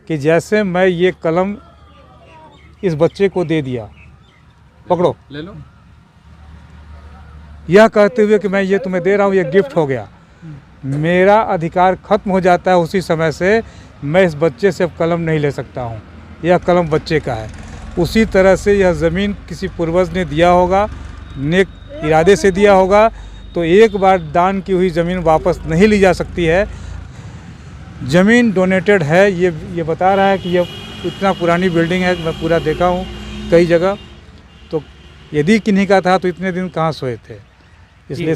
कि जैसे मैं ये कलम इस बच्चे को दे दिया, पकड़ो, ले लो। यह कहते हुए कि मैं ये तुम्हें दे रहा हूँ, ये गिफ्ट हो गया, मेरा अधिकार खत्म हो जाता है। उसी समय से मैं इस बच्चे से अब कलम नहीं ले सकता हूँ, यह कलम बच्चे का है। उसी तरह से यह ज़मीन किसी पूर्वज ने दिया होगा, नेक इरादे से दिया होगा, तो एक बार दान की हुई ज़मीन वापस नहीं ली जा सकती है। ज़मीन डोनेटेड है, ये बता रहा है कि यह इतना पुरानी बिल्डिंग है, मैं पूरा देखा हूँ कई जगह। तो यदि किन्हीं का था तो इतने दिन कहाँ सोए थे, इसलिए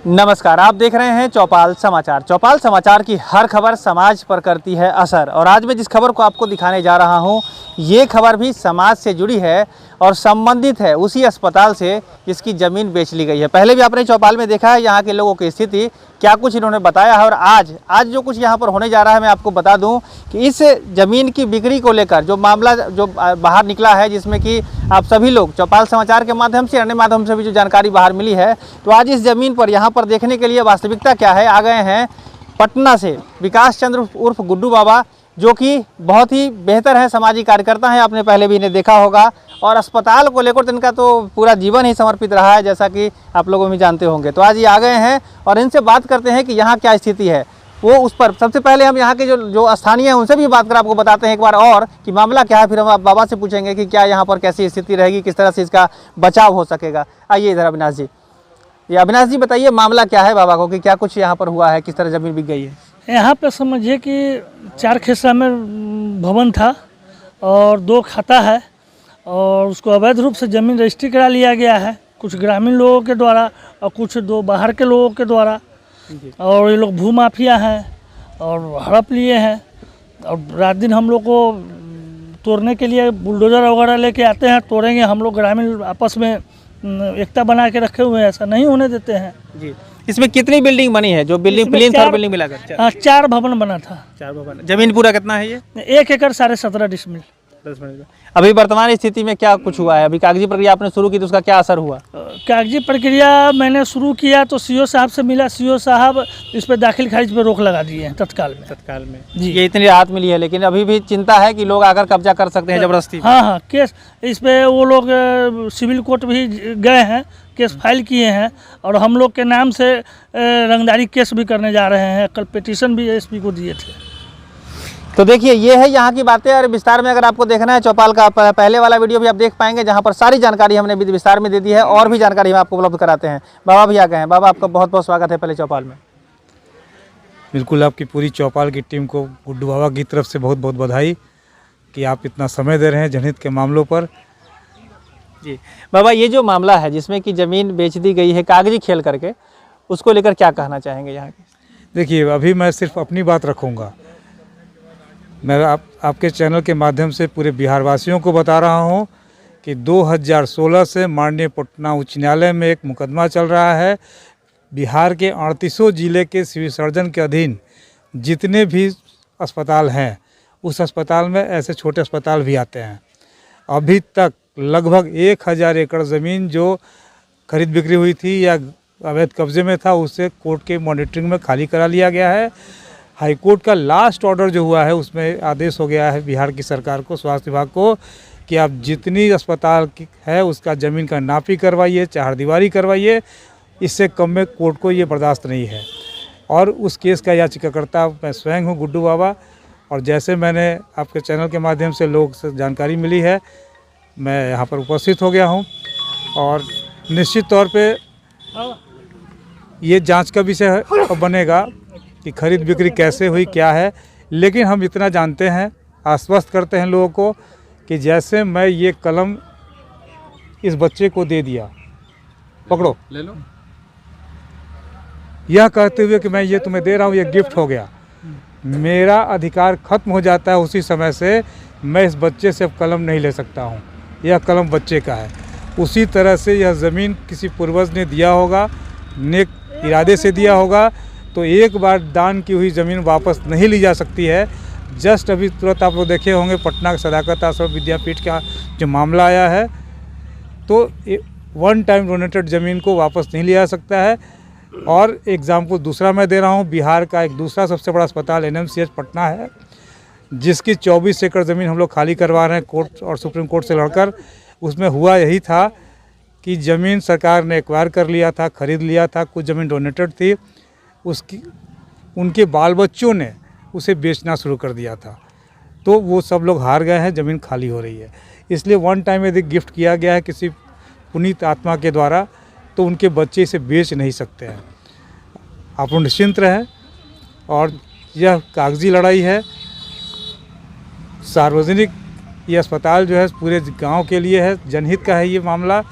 नमस्कार, आप देख रहे हैं चौपाल समाचार। चौपाल समाचार की हर खबर समाज पर करती है असर, और आज मैं जिस खबर को आपको दिखाने जा रहा हूं, ये खबर भी समाज से जुड़ी है और संबंधित है उसी अस्पताल से जिसकी ज़मीन बेच ली गई है। पहले भी आपने चौपाल में देखा है यहाँ के लोगों की स्थिति, क्या कुछ इन्होंने बताया है। और आज जो कुछ यहाँ पर होने जा रहा है, मैं आपको बता दूं कि इस ज़मीन की बिक्री को लेकर जो मामला जो बाहर निकला है, जिसमें कि आप सभी लोग चौपाल समाचार के माध्यम से, अन्य माध्यम से भी जो जानकारी बाहर मिली है, तो आज इस ज़मीन पर यहाँ पर देखने के लिए वास्तविकता क्या है, आ गए हैं पटना से विकास चंद्र उर्फ गुड्डू बाबा, जो कि बहुत ही बेहतर है, सामाजिक कार्यकर्ता हैं, आपने पहले भी इन्हें देखा होगा। और अस्पताल को लेकर तो इनका तो पूरा जीवन ही समर्पित रहा है, जैसा कि आप लोगों भी जानते होंगे। तो आज ये आ गए हैं और इनसे बात करते हैं कि यहाँ क्या स्थिति है, वो उस पर। सबसे पहले हम यहाँ के जो स्थानीय हैं उनसे भी बात कर आपको बताते हैं एक बार और कि मामला क्या है, फिर हम बाबा से पूछेंगे कि क्या यहाँ पर कैसी स्थिति रहेगी, किस तरह से इसका बचाव हो सकेगा। आइए इधर अविनाश जी। ये अविनाश जी बताइए, मामला क्या है बाबा को, कि क्या कुछ यहाँ पर हुआ है, किस तरह ज़मीन बिक गई है? यहाँ पे समझिए कि 4 खेसा में भवन था और 2 खाता है, और उसको अवैध रूप से ज़मीन रजिस्ट्री करा लिया गया है, कुछ ग्रामीण लोगों के द्वारा और कुछ 2 बाहर के लोगों के द्वारा। और ये लोग भूमाफिया हैं और हड़प लिए हैं, और रात दिन हम लोग को तोड़ने के लिए बुलडोज़र वगैरह लेके आते हैं, तोड़ेंगे। हम लोग ग्रामीण आपस में एकता बना के रखे हुए हैं, ऐसा नहीं होने देते हैं जी। इसमें कितनी बिल्डिंग बनी है, जो बिल्डिंग प्लेन था बिल्डिंग मिलाकर? 4 भवन बना था। 4 भवन। जमीन पूरा कितना है ये? 1 एकड़ 17.5 डिसमिल। अभी वर्तमान स्थिति में क्या कुछ हुआ है? अभी कागजी प्रक्रिया आपने शुरू की तो उसका क्या असर हुआ? कागजी प्रक्रिया मैंने शुरू किया तो सीओ साहब से मिला, सीओ साहब इस पर दाखिल खारिज पे रोक लगा दिए हैं तत्काल में जी। ये इतनी राहत मिली है, लेकिन अभी भी चिंता है कि लोग आकर कब्जा कर सकते हैं जबरदस्ती। हाँ, केस इस पे वो लोग सिविल कोर्ट भी गए हैं, केस फाइल किए हैं, और हम लोग के नाम से रंगदारी केस भी करने जा रहे हैं। कल पिटीशन भी एसपी को दिए थे। तो देखिए, ये है यहाँ की बातें, और विस्तार में अगर आपको देखना है चौपाल का पहले वाला वीडियो भी आप देख पाएंगे, जहाँ पर सारी जानकारी हमने विस्तार में दे दी है, और भी जानकारी हम आपको उपलब्ध कराते हैं। बाबा भी आ गए हैं। बाबा, आपका बहुत बहुत स्वागत है पहले चौपाल में। बिल्कुल, आपकी पूरी चौपाल की टीम को गुड्डू बाबा की तरफ से बहुत बहुत बधाई कि आप इतना समय दे रहे हैं जनहित के मामलों पर जी। बाबा, ये जो मामला है जिसमें कि ज़मीन बेच दी गई है कागजी खेल करके, उसको लेकर क्या कहना चाहेंगे यहाँ के? देखिए, अभी मैं सिर्फ अपनी बात रखूँगा। मैं आपके चैनल के माध्यम से पूरे बिहार वासियों को बता रहा हूँ कि 2016 से माननीय पटना उच्च न्यायालय में एक मुकदमा चल रहा है। बिहार के 38 जिले के सिविल सर्जन के अधीन जितने भी अस्पताल हैं, उस अस्पताल में ऐसे छोटे अस्पताल भी आते हैं। अभी तक लगभग 1000 एकड़ ज़मीन जो खरीद बिक्री हुई थी या अवैध कब्जे में था, उससे कोर्ट के मॉनिटरिंग में खाली करा लिया गया है। हाईकोर्ट का लास्ट ऑर्डर जो हुआ है, उसमें आदेश हो गया है बिहार की सरकार को, स्वास्थ्य विभाग को, कि आप जितनी अस्पताल की है उसका ज़मीन का नापी करवाइए, चारदीवारी करवाइए। इससे कम में कोर्ट को ये बर्दाश्त नहीं है। और उस केस का याचिकाकर्ता मैं स्वयं हूँ, गुड्डू बाबा। और जैसे मैंने आपके चैनल के माध्यम से लोग से जानकारी मिली है, मैं यहाँ पर उपस्थित हो गया हूँ। और निश्चित तौर पे ये जांच का विषय बनेगा कि खरीद बिक्री कैसे हुई, क्या है। लेकिन हम इतना जानते हैं, आश्वस्त करते हैं लोगों को कि जैसे मैं ये कलम इस बच्चे को दे दिया, पकड़ो, ले लो, यह कहते हुए कि मैं ये तुम्हें दे रहा हूँ, ये गिफ्ट हो गया, मेरा अधिकार खत्म हो जाता है। उसी समय से मैं इस बच्चे से अब कलम नहीं ले सकता हूँ, यह कलम बच्चे का है। उसी तरह से यह ज़मीन किसी पूर्वज ने दिया होगा, नेक इरादे से दिया होगा, तो एक बार दान की हुई ज़मीन वापस नहीं ली जा सकती है। जस्ट अभी तुरंत आप लोग देखे होंगे पटना के सदाकत आश्रम विद्यापीठ का जो मामला आया है, तो 1 टाइम डोनेटेड ज़मीन को वापस नहीं लिया जा सकता है। और एग्जाम्पल दूसरा मैं दे रहा हूँ, बिहार का एक दूसरा सबसे बड़ा अस्पताल NMCH पटना है, जिसकी 24 एकड़ ज़मीन हम लोग खाली करवा रहे हैं कोर्ट और सुप्रीम कोर्ट से लड़कर। उसमें हुआ यही था कि ज़मीन सरकार ने एक्वायर कर लिया था, ख़रीद लिया था, कुछ ज़मीन डोनेटेड थी, उसकी उनके बाल बच्चों ने उसे बेचना शुरू कर दिया था, तो वो सब लोग हार गए हैं, ज़मीन खाली हो रही है। इसलिए वन टाइम यदि गिफ्ट किया गया है किसी पुनीत आत्मा के द्वारा, तो उनके बच्चे इसे बेच नहीं सकते हैं। आप लोग निश्चिंत रहें। और यह कागजी लड़ाई है, सार्वजनिक ये अस्पताल जो है पूरे गांव के लिए है, जनहित का है ये मामला।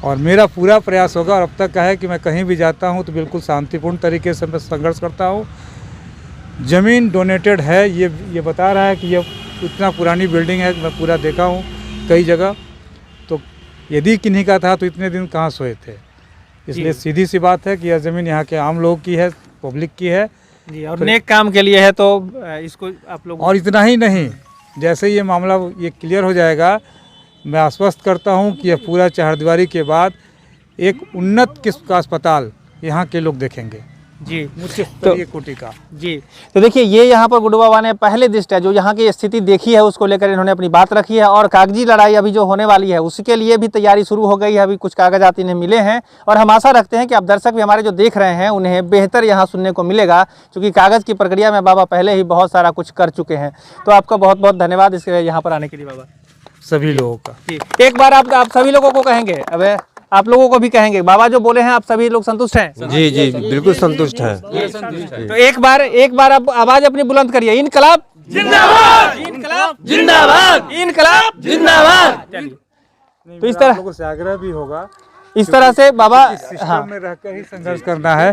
और मेरा पूरा प्रयास होगा, और अब तक का है कि मैं कहीं भी जाता हूं तो बिल्कुल शांतिपूर्ण तरीके से मैं संघर्ष करता हूं। ज़मीन डोनेटेड है, ये बता रहा है कि ये इतना पुरानी बिल्डिंग है, मैं पूरा देखा हूं कई जगह, तो यदि किन्हीं का था तो इतने दिन कहाँ सोए थे। इसलिए सीधी सी बात है कि यह ज़मीन यहाँ के आम लोगों की है, पब्लिक की है जी, और नेक काम के लिए है, तो इसको आप लोग। और इतना ही नहीं, जैसे ये मामला ये क्लियर हो जाएगा, मैं आश्वस्त करता हूँ कि यह पूरा चहारदीवारी के बाद एक उन्नत किस्म का अस्पताल यहाँ के लोग देखेंगे जी। मुख्य स्तरीय कोटि का। जी, तो देखिए ये यहाँ पर गुड्डू बाबा ने पहले दृष्टया जो यहाँ की स्थिति देखी है उसको लेकर इन्होंने अपनी बात रखी है, और कागजी लड़ाई अभी जो होने वाली है उसके लिए भी तैयारी शुरू हो गई है। अभी कुछ कागजात इन्हें मिले हैं, और हम आशा रखते हैं कि आप दर्शक भी हमारे जो देख रहे हैं उन्हें बेहतर यहाँ सुनने को मिलेगा, क्योंकि कागज़ की प्रक्रिया में बाबा पहले ही बहुत सारा कुछ कर चुके हैं। तो आपका बहुत बहुत धन्यवाद इसके यहाँ पर आने के लिए बाबा। सभी लोगों का जी, एक बार आप सभी लोगों को कहेंगे, अबे आप लोगों को भी कहेंगे, बाबा जो बोले हैं आप सभी लोग संतुष्ट हैं? जी जी बिल्कुल संतुष्ट है। तो एक बार आप आवाज अपनी बुलंद करिए, इनकलाब जिंदाबाद, इनकलाब जिंदाबाद, इनकलाब जिंदाबाद। तो इस तरह लोगों से आग्रह भी होगा, इस तरह से बाबा सिस्टम में रहकर ही संघर्ष करना है,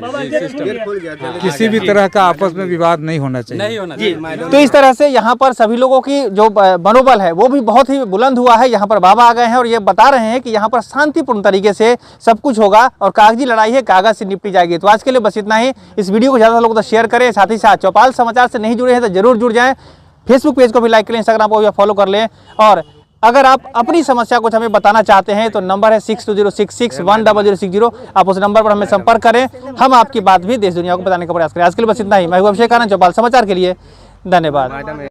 किसी भी तरह का आपस में विवाद नहीं होना चाहिए। तो इस तरह से यहाँ पर सभी लोगों की जो मनोबल है वो भी बहुत ही बुलंद हुआ है। यहाँ पर बाबा आ गए हैं और ये बता रहे हैं कि यहाँ पर शांतिपूर्ण तरीके से सब कुछ होगा, और कागजी लड़ाई है, कागज से निपटी जाएगी। तो आज के लिए बस इतना ही। इस वीडियो को ज़्यादा लोगों तक शेयर करें, साथ ही साथ चौपाल समाचार से नहीं जुड़े हैं तो जरूर जुड़ जाएं। फेसबुक पेज को भी लाइक करें, इंस्टाग्राम को भी फॉलो कर लें, और अगर आप अपनी समस्या कुछ हमें बताना चाहते हैं तो नंबर है 6206610060। आप उस नंबर पर हमें संपर्क करें, हम आपकी बात भी देश दुनिया को बताने का प्रयास करें। आज के लिए बस इतना ही। मैं हूं अभिषेक आनंद, चौपाल समाचार के लिए धन्यवाद।